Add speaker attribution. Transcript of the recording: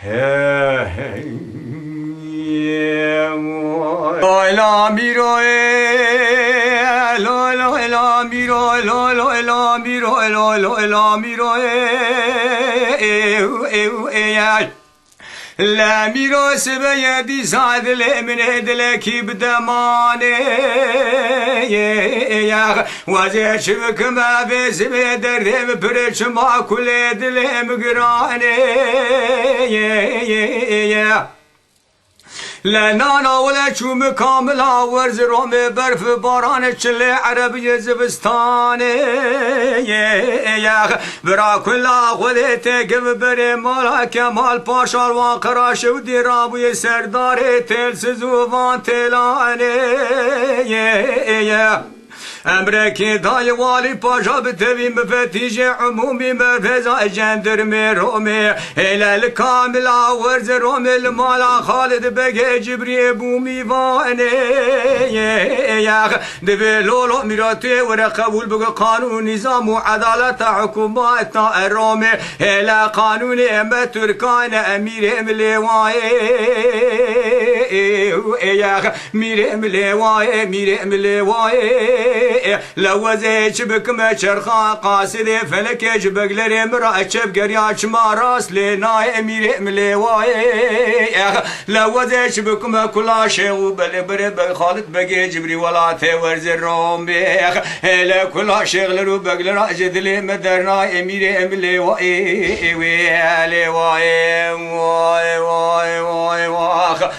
Speaker 1: La miro la miro la miro la miro لا ميرو سبيدي زاد من هدلك بدماني يا وزي شبك ما في سبيد الريم بريش ما كل دلهم قراني لا نانا ولا شو مكاملة ورز رومي برف باران تشلي عربي زبستاني يا برا كلا غليتي قب بري مالا كمال باشار وانقراش ودي رابوي سرداري تل سزوفان تلاني امريكي داي والي باشا بتبي مفتيش عمومي مفزا جندرمي رومي الى الكاملة ورز رومي المالا خالد بقى جبري بومي فاني يا دبي لولو ميراتي ورقبول بقى قانون نظام وعدالة حكومات الرومي الى قانون اما تركان امير مليواي يا مير مليواي مير مليواي لو زيش بكم شرخا قاصد فلك جبق لرمرا شب قرياش ما راس لنا امير مليواي لو زيش بكم كل شيء وبل برب خالد بقي جبري ولا تورز الروم لا كل شغل ربق لراجد لي مدرنا امير مليواي وي واي واي واي واي واي